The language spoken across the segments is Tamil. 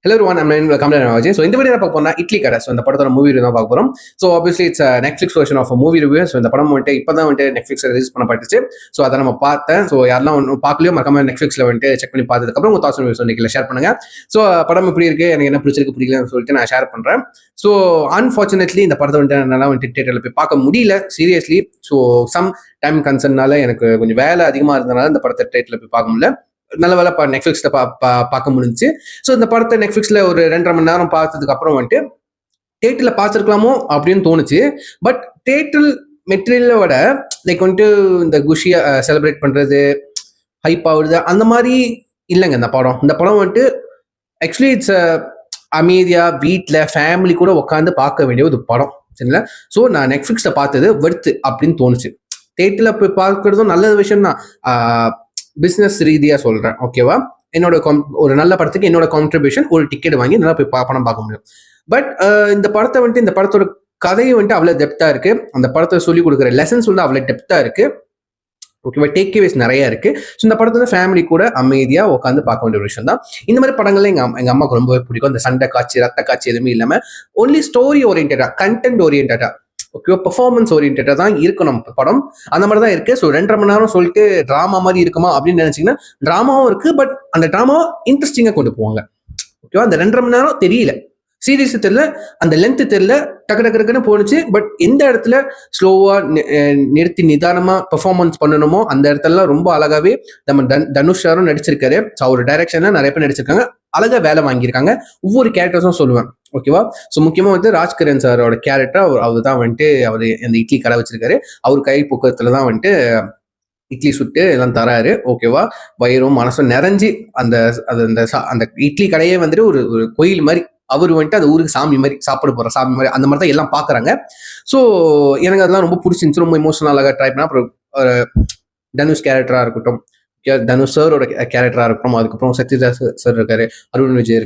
Hello everyone, I'm Naveen. Welcome to Analogy. So இந்த வீடியோ பார்க்க போனா இட்லி கடை. ஸோ இந்த படத்தோட மூவி ரிவ்யூ தான் பார்க்க போறோம். So obviously it's Netflix version of movie review. So இந்த படம் வந்துட்டு இப்பதான் வந்துட்டு நெட்ஃபிளிக்ஸ் ரிலீஸ் பண்ணப்பட்டுச்சு. ஸோ அதை நம்ம பார்த்தேன். ஸோ யாரெல்லாம் ஒன்றும் பார்க்கலையோ மறக்காம நெட்ஃபிளிக்ஸ்ல வந்துட்டு செக் பண்ணி பார்த்ததுக்கப்புறம் உங்க தாட்ஸ் ரிவ்யூஸ் வந்து ஷேர் பண்ணுங்க. ஸோ படம் எப்படி இருக்கு, எனக்கு என்ன பிடிச்சிருக்கு பிடிக்கலன்னு சொல்லிட்டு நான் ஷேர் பண்றேன். ஸோ அன்ஃபார்ச்சுனேட்லி இந்த படத்தை வந்துட்டு நல்லா வந்துட்டு தியேட்டர்ல போய் பார்க்க முடியல சீரியஸ்லி. ஸோ சம் டைம் கன்சர்னால எனக்கு கொஞ்சம் வேலை அதிகமாக இருந்தனால இந்த படத்தை தியேட்டர்ல போய் பார்க்க முடியல. நல்ல வேலை நெட்ஃபிளிக்ஸ்ல பார்க்க முடிஞ்சு. ஸோ இந்த படத்தை நெட்ஃபிளிக்ஸ்ல ஒரு 2.5 மணி நேரம் பார்த்ததுக்கு அப்புறம் வந்துட்டு தியேட்டர்ல பார்த்துருக்கலாமோ அப்படின்னு தோணுச்சு. பட் தியேட்டர் மெட்டீரியலோட லைக் வந்துட்டு இந்த குஷியை செலிப்ரேட் பண்றது, ஹைப் ஆகுறது அந்த மாதிரி இல்லைங்க இந்த படம் வந்துட்டு ஆக்சுவலி இட்ஸ் அமைதியா வீட்டில் ஃபேமிலி கூட உட்காந்து பார்க்க வேண்டிய ஒரு படம், சரிங்களா? ஸோ நான் நெட்ஃபிளிக்ஸ்ல பார்த்தது வெர்த்து அப்படின்னு தோணுச்சு. தியேட்டர்ல போய் பார்க்கறதும் நல்ல விஷயம் தான். பிஸ்னஸ் ரீதியாக சொல்கிறேன், ஓகேவா? என்னோட ஒரு நல்ல படத்துக்கு என்னோட கான்ட்ரிபியூஷன் ஒரு டிக்கெட் வாங்கி நல்லா போய் படம் பார்க்க முடியும். பட் இந்த படத்தை வந்துட்டு இந்த படத்தோட கதையை வந்துட்டு அவ்வளோ டெப்த்தாக இருக்கு. அந்த படத்தை சொல்லிக் கொடுக்குற லெசன்ஸ் வந்து அவ்வளோ டெப்த்தாக இருக்கு, ஓகேவா? டேக்அவேஸ் நிறைய இருக்கு. ஸோ இந்த படத்தை வந்து ஃபேமிலி கூட அமைதியாக உட்காந்து பார்க்க வேண்டிய ஒரு விஷயம் தான். இந்த மாதிரி படங்கள்ல எங்கள் அம்மாவுக்கு ரொம்பவே பிடிக்கும். அந்த சண்டை காட்சி, ரத்த காட்சி எதுவுமே இல்லாமல் ஒன்லி ஸ்டோரி ஓரியன்டா, கண்டென்ட் ஓரியன்டா, ஓகே, பெர்ஃபார்மன்ஸ் ஓரியன்டா தான் இருக்கணும் படம். அந்த மாதிரி தான் இருக்கு. ஸோ 2.5 மணி நேரம் சொல்லிட்டு ட்ராமா மாதிரி இருக்குமா அப்படின்னு நினைச்சீங்கன்னா ட்ராமாவும் இருக்கு. பட் அந்த ட்ராமாவை இன்ட்ரெஸ்டிங்காக கொண்டு போவாங்க, ஓகேவா? அந்த 2.5 மணி நேரம் தெரியல, சீரியஸ் தெரியல, அந்த லென்த் தெரியல, டக்கு டக்குன்னு போணுச்சு. பட் எந்த இடத்துல ஸ்லோவா நிறுத்தி நிதானமா பெர்ஃபார்மன்ஸ் பண்ணணுமோ அந்த இடத்துல ரொம்ப அழகாவே நம்ம தனுஷ் சாரும் நடிச்சிருக்காரு. அவர் டைரக்ஷன்ல நிறைய பேர் நடிச்சிருக்காங்க, அழகா வேலை வாங்கியிருக்காங்க. ஒவ்வொரு கேரக்டர்ஸும் சொல்லுவேன், ஓகேவா? ஸோ முக்கியமாக வந்து ராஜ்கிரண் சாரோட கேரக்டர் அவர் தான் வந்துட்டு அவர் அந்த இட்லி கடை வச்சிருக்காரு. அவர் கை பக்கத்துல தான் வந்துட்டு இட்லி சுட்டு எல்லாம் தராரு, ஓகேவா? வயிறும் மனசும் நிறைஞ்சு அந்த அந்த இட்லி கடையே வந்துட்டு ஒரு கோயில் மாதிரி. அவர் வந்துட்டு அந்த ஊருக்கு சாமி மாதிரி, சாப்பிட போற சாமி மாதிரி, அந்த மாதிரி தான் எல்லாம் பாக்குறாங்க. ஸோ எனக்கு அதெல்லாம் ரொம்ப பிடிச்சிருந்துச்சு, ரொம்ப இமோஷனலாக ட்ரை பண்ணா. அப்புறம் தனுஷ் கேரக்டரா இருக்கட்டும், தனுஷ் சாரோட கேரக்டரா இருக்கட்டும், அதுக்கப்புறம் சத்யராஜ் சார் இருக்காரு, அருண் விஜய்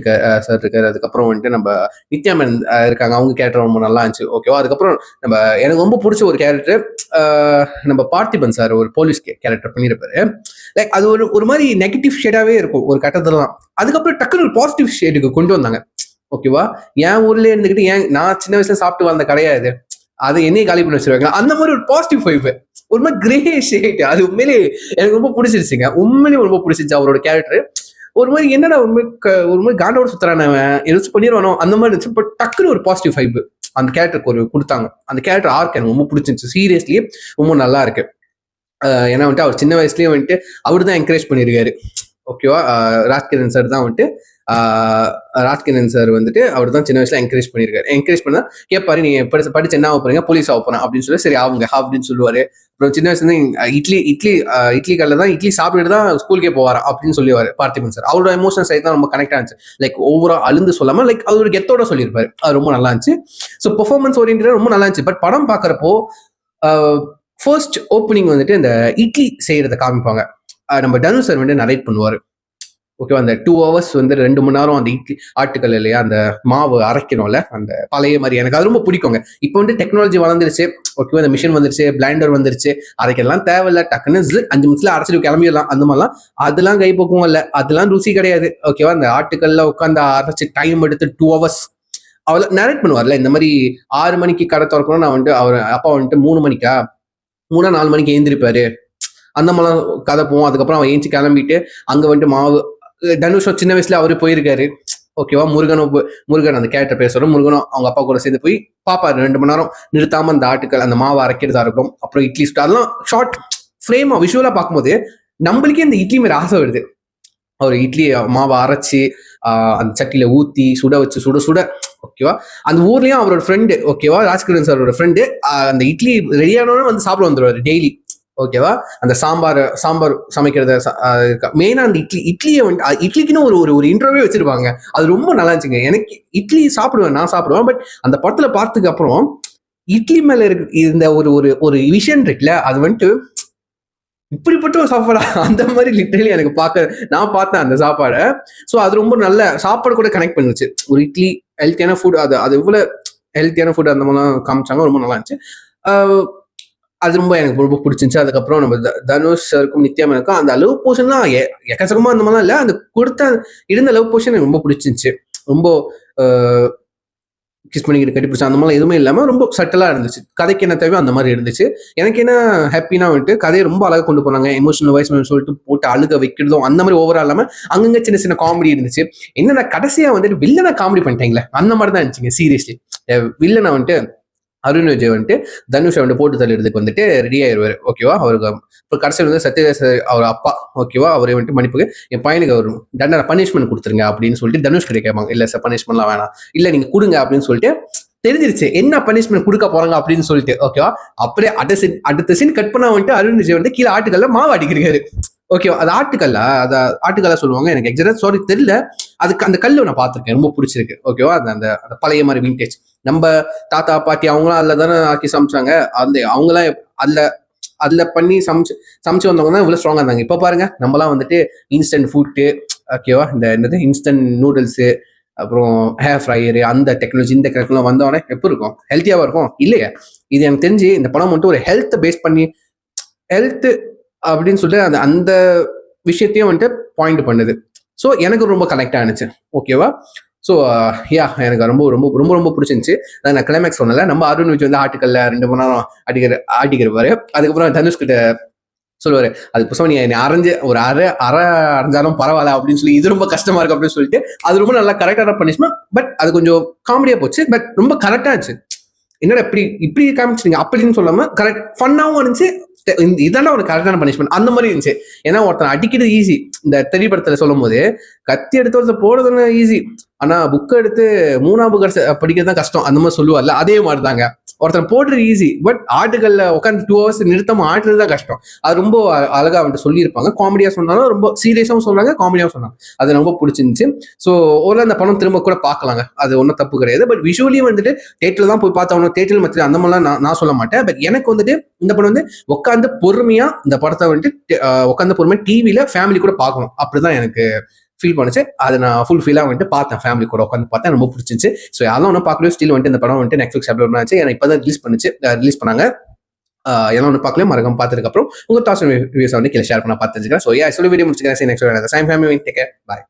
சார் இருக்காரு, அதுக்கப்புறம் வந்துட்டு நம்ம நித்யாமன் இருக்காங்க, அவங்க கேரக்டர் ரொம்ப நல்லா இருந்துச்சு, ஓகேவா? அதுக்கப்புறம் நம்ம எனக்கு ரொம்ப பிடிச்ச ஒரு கேரக்டர் நம்ம பார்த்திபன் சார் ஒரு போலீஸ் கேரக்டர் பண்ணியிருப்பாரு. லைக் அது ஒரு மாதிரி நெகட்டிவ் ஷேடாவே இருக்கும் ஒரு கட்டத்துலாம். அதுக்கப்புறம் டக்குனு ஒரு பாசிட்டிவ் ஷேடுக்கு கொண்டு வந்தாங்க, ஓகேவா? என் ஊர்ல இருந்துகிட்டு நான் சின்ன வயசுல சாப்பிட்டு வந்த கிடையாது, அதை என்னையே காலி பண்ணி வச்சிருவாங்க. அந்த மாதிரி ஒரு பாசிட்டிவ் வைப், ஒரு மாதிரி கிரே ஷேட், அது உண்மையிலே எனக்கு ரொம்ப பிடிச்சிருச்சுங்க. உண்மையிலேயே ரொம்ப பிடிச்சிருச்சு அவரோட கேரக்டர். ஒரு மாதிரி என்னடா ஒரு மாதிரி காண்டோட சுத்துறானவன் எதாச்சும் பண்ணிடுவானோ அந்த மாதிரி இருந்துச்சு. பட் டக்குன்னு ஒரு பாசிட்டிவ் வைப் அந்த கேரக்டருக்கு ஒரு கொடுத்தாங்க. அந்த கேரக்டர் ஆர்க் எனக்கு ரொம்ப பிடிச்சிருச்சு, சீரியஸ்லி ரொம்ப நல்லா இருக்கு. ஏன்னா வந்துட்டு அவர் சின்ன வயசுலயே வந்துட்டு அவர் தான் என்கரேஜ் பண்ணியிருக்காரு, ஓகேவா? ராஜ்கிரண் சார் தான் வந்துட்டு ராஜ்கிரண் சார் வந்துட்டு அவர் தான் சின்ன வயசுல என்கரேஜ் பண்ணியிருக்காரு. என்கரேஜ் பண்ணா கேட்பாரு, நீங்க படிச்சு என்ன ஆக போறீங்க, போலீஸ் ஆக போறேன் அப்படின்னு சொல்லி, சரி அவங்க அப்படின்னு சொல்லுவாரு. அப்புறம் சின்ன வயசுல இட்லி கல்ல தான் இட்லி சாப்பிட்டுட்டு தான் ஸ்கூலுக்கே போவார் அப்படின்னு சொல்லுவாரு பார்த்திபன் சார். அவரோட எமோஷனல் சைட் தான் ரொம்ப கனெக்ட் ஆச்சு. லைக் ஓவரா அழுந்து சொல்லாம லைக் அது ஒரு கெத்தோட சொல்லியிருப்பாரு. அது ரொம்ப நல்லா இருந்துச்சு. ஸோ பெர்ஃபார்மன்ஸ் ஓரியன்டா ரொம்ப நல்லா இருந்துச்சு. பட் படம் பாக்குறப்போ ஃபர்ஸ்ட் ஓப்பனிங் வந்துட்டு இந்த இட்லி செய்யறதை காமிப்பாங்க. நம்ம தனுஷ் சார் வந்து நரேட் பண்ணுவாரு, ஓகேவா? அந்த 2 hours வந்து 2 மணி நேரம் அந்த இட்லி ஆட்டுக்கல் இல்லையா, அந்த மாவு அரைக்கணும்ல, அந்த பழைய மாதிரி. எனக்கு அது ரொம்ப பிடிக்குங்க. இப்போ வந்து டெக்னாலஜி வளர்ந்துருச்சு, ஓகேவா? இந்த மிஷின் வந்துருச்சு, பிளைண்டர் வந்துருச்சு, அரைக்கலாம் தேவையில்ல, டக்குன்னு 5 நிமிஷத்துல அரைச்சிட்டு கிளம்பிடலாம். அந்த மாதிரிலாம் அதெல்லாம் கைப்போக்கும் இல்லை, அதெல்லாம் ருசி கிடையாது, ஓகேவா? அந்த ஆட்டுக்கல்ல உட்காந்து அரைச்சு டைம் எடுத்து 2 hours அவளை நரேட் பண்ணுவார்ல. இந்த மாதிரி 6 மணிக்கு கடை திறக்கணும், நான் வந்துட்டு அவர் அப்பா வந்துட்டு 3 மணிக்கு எழுந்திருப்பாரு, அந்த மாதிரிலாம் கதை போவோம். அதுக்கப்புறம் அவன் ஏஞ்சி கிளம்பிட்டு அங்க வந்துட்டு மாவு தனுஷ் சின்ன வயசுல அவரு போயிருக்காரு, ஓகேவா? முருகன் அந்த கேரக்டர் பேசுறோம். முருகனும் அவங்க அப்பா கூட சேர்ந்து போய் பாப்பாரு 2 மணி நேரம் நிறுத்தாம அந்த ஆட்டுக்கள் அந்த மாவை அரைக்கிறதா இருக்கும். அப்புறம் இட்லி அதெல்லாம் ஷார்ட் ஃப்ரேமா விஷுவலா பார்க்கும்போது நம்மளுக்கே இந்த இட்லி மேல ஆசை வருது. அவர் இட்லி மாவை அரைச்சி அந்த சட்டியில ஊத்தி சுட வச்சு சுட சுட, ஓகேவா? அந்த ஊர்லயும் அவரோட ஃப்ரெண்டு, ஓகேவா, ராஜ்கிரண் சாரோட ஃப்ரெண்டு அந்த இட்லி ரெடியானோன்னு வந்து சாப்பிட வந்துருவாரு டெய்லி, ஓகேவா? அந்த சாம்பார் சமைக்கிறத மெயினா அந்த இட்லியை வந்து இட்லிக்குன்னு ஒரு இன்டர்வியூ வச்சிருப்பாங்க. அது ரொம்ப நல்லா இருந்துச்சுங்க. எனக்கு இட்லி நான் சாப்பிடுவேன். பட் அந்த படத்துல பார்த்ததுக்கு அப்புறம் இட்லி மேல இருந்த ஒரு விஷயம் இருக்குல்ல, அது வந்துட்டு இப்படிப்பட்ட ஒரு சாப்பாடா அந்த மாதிரி லிட்டரலி எனக்கு நான் பார்த்தேன் அந்த சாப்பாடை. ஸோ அது ரொம்ப நல்ல சாப்பாடு கூட கனெக்ட் பண்ணுச்சு. ஒரு இட்லி ஹெல்த்தியான ஃபுட், அது எவ்வளவு ஹெல்த்தியான ஃபுட் அந்த மாதிரிலாம் காமிச்சாங்க, ரொம்ப நல்லா இருந்துச்சு. அது ரொம்ப எனக்கு ரொம்ப பிடிச்சிருந்துச்சு. அதுக்கப்புறம் நம்ம தனுஷ் சாருக்கும் நித்யாமனுக்கும் அந்த லவ் போர்ஷன் தான் எக்கச்சக்கமா அந்த மாதிரிலாம் இல்லை, அந்த இருந்த லவ் போர்ஷன் எனக்கு ரொம்ப பிடிச்சிருந்துச்சு. ரொம்ப கிஸ் பண்ணிக்கிட்டு கட்டிப்பிடிச்சு அந்த மாதிரி எதுவுமே இல்லாமல் ரொம்ப சட்டலாக இருந்துச்சு. கதைக்கு என்ன தேவையோ அந்த மாதிரி இருந்துச்சு. எனக்கு என்ன ஹாப்பினா வந்துட்டு கதையை ரொம்ப அழகாக கொண்டு போனாங்க. எமோஷனல் வைஸ் சொல்லிட்டு போட்டு அழுக வைக்கிறதும் அந்த மாதிரி ஓவரா இல்லாமல் அங்கங்கே சின்ன சின்ன காமெடி இருந்துச்சு. என்னன்னா கடைசியாக வந்துட்டு வில்லனை காமெடி பண்ணிட்டாங்களே அந்த மாதிரி தான் இருந்துச்சுங்க. சீரியஸ்லி வில்லனை வந்துட்டு அருண் விஜய் வந்துட்டு தனுஷை வந்து போட்டு தள்ளுறதுக்கு வந்துட்டு ரெடி ஆயிடுவாரு. ஓகேவா, அவருக்கு இப்போ கடைசியில் வந்து சத்யராஜ் அவர் அப்பா ஓகேவா அவரை வந்துட்டு மன்னிப்புக்கு என் பையனுக்கு அவர் தண்டனை பனிஷ்மெண்ட் கொடுத்துருங்க அப்படின்னு சொல்லிட்டு தனுஷ் கிட்ட கேட்பாங்க. இல்லை சார் பனிஷ்மெண்ட்லாம் வேணாம், இல்லை நீங்க கொடுங்க அப்படின்னு சொல்லிட்டு தெரிஞ்சிருச்சு என்ன பனிஷ்மெண்ட் கொடுக்க போறாங்க அப்படின்னு சொல்லிட்டு. ஓகேவா, அப்படியே அடுத்த சீன் கட் பண்ண வந்துட்டு அருண் விஜய் வந்து கீழே ஆட்டுக்கல்ல மாவு அடிக்கிறாரு. ஓகேவா, அது ஆட்டுக்கல்லா, அதை ஆட்டுக்கல்லா சொல்லுவாங்க எனக்கு எக்ஸாக்டா சாரி தெரியல. அதுக்கு அந்த கல்லு நான் பார்த்துருக்கேன், ரொம்ப பிடிச்சிருக்கு. ஓகேவா, அந்த அந்த பழைய மாதிரி விண்டேஜ் நம்ம தாத்தா பாட்டி அவங்களாம் அதில் தானே ஆக்கி சமைச்சாங்க. அந்த அவங்களாம் அதுல பண்ணி சமைச்சு வந்தவங்க தான் இவ்வளவு ஸ்ட்ராங்கா இருந்தாங்க. இப்ப பாருங்க நம்மலாம் வந்துட்டு இன்ஸ்டன்ட் ஃபுட்டு, ஓகேவா, இந்த என்னது இன்ஸ்டன்ட் நூடுல்ஸு, அப்புறம் ஹேர் ஃப்ரையரு, அந்த டெக்னாலஜி இந்த டெக்னாலஜி வந்தவொடனே எப்படி இருக்கும், ஹெல்த்தியாவா இருக்கும் இல்லையா? இது எனக்கு தெரிஞ்சு இந்த படம் மட்டும் ஒரு ஹெல்த்தை பேஸ் பண்ணி ஹெல்த் அப்படின்னு சொல்லிட்டு அந்த அந்த விஷயத்தையும் வந்துட்டு பாயிண்ட் பண்ணுது. ஸோ எனக்கு ரொம்ப கனெக்ட் ஆனிச்சு. ஓகேவா, ஸோ யா எனக்கு ரொம்ப ரொம்ப ரொம்ப ரொம்ப பிடிச்சிருந்துச்சு. நான் கிளைமேக்ஸ் சொன்னல, நம்ம அருண் விஜய் வந்து ஆட்டுக்கல்ல 2 மணி நேரம் ஆட்டிக்கிறப்பாரு. அதுக்கப்புறம் தனுஷ் கிட்ட சொல்லுவாரு, அது புதுசா நீ அரைஞ்சு ஒரு அரை அரைஞ்சாலும் பரவாயில்ல அப்படின்னு சொல்லி, இது ரொம்ப கஷ்டமா இருக்கு அப்படின்னு சொல்லிட்டு அது ரொம்ப நல்லா கரெக்டான பனிஷ்மெண்ட். பட் அது கொஞ்சம் காமெடியா போச்சு, பட் ரொம்ப கரெக்டா இருந்துச்சு. என்னடா இப்படி காமிச்சிருங்க அப்படின்னு சொல்லாம கரெக்ட் ஃபன்னாவும் இருந்துச்சு. இதெல்லாம் ஒரு கரெக்டான பனிஷ்மெண்ட் அந்த மாதிரி இருந்துச்சு. ஏன்னா ஒருத்தன் அடிக்கிறது ஈஸி, இந்த திரைப்படத்துல சொல்லும் போது கத்தி எடுத்து ஒருத்தர் போடுறதுன்னு ஈஸி, ஆனா புக் எடுத்து 3ஆம் புக் படிக்கிறது தான் கஷ்டம் அந்த மாதிரி சொல்லுவார்ல, அதே மாதிரி தாங்க. ஒருத்தன் போடுறது ஈஸி, பட் ஆட்டுகள்ல உட்காந்து 2 hours நிறுத்தமா ஆட்டுறது தான் கஷ்டம். அது ரொம்ப அழகா வந்துட்டு சொல்லியிருப்பாங்க. காமெடியா சொன்னாலும் ரொம்ப சீரியஸாவும் சொன்னாங்க, காமெடியாவும் சொன்னாங்க. அது ரொம்ப பிடிச்சிருந்துச்சு. ஸோ ஒரு அந்த படம் திரும்ப கூட பார்க்கலாங்க, அது ஒன்றும் தப்பு கிடையாது. பட் விஷுவலியும் வந்துட்டு தேட்டர்ல தான் போய் பார்த்தா தேட்டர் மத்தியில் அந்த மாதிரிலாம் நான் சொல்ல மாட்டேன். பட் எனக்கு வந்துட்டு இந்த படம் வந்து உட்காந்து பொறுமையா இந்த படத்தை வந்துட்டு உட்காந்து பொறுமையா டிவியில ஃபேமிலி கூட பார்க்கணும் அப்படிதான் எனக்கு ஃபீல் பண்ணுச்சு. அதை நான் ஃபுல் ஃபீலாக வந்துட்டு பார்த்தேன், ஃபேமிலி கூட உட்காந்து பார்த்தேன், ரொம்ப பிடிச்சிருச்சு. ஸோ அதெல்லாம் ஒன்றும் பார்க்கல, ஸ்டில் வந்துட்டு இந்த படம் வந்துட்டு நெட்ஃப்ளிக்ஸ் அப்லோட் ஆச்சு. ஏன்னா இப்போ தான் ரிலீஸ் பண்ணாங்க. எல்லாம் ஒன்று பார்க்கல, மறக்காம பார்த்ததுக்கு அப்புறம் உங்க தாட்ஸ் ரிவ்யூஸ் வந்து கீழே ஷேர் பண்ண பார்த்துருக்கேன். ஸோ சொல்லி வீடியோ முடிச்சுக்கிறேன். Next time family take care, பாய்.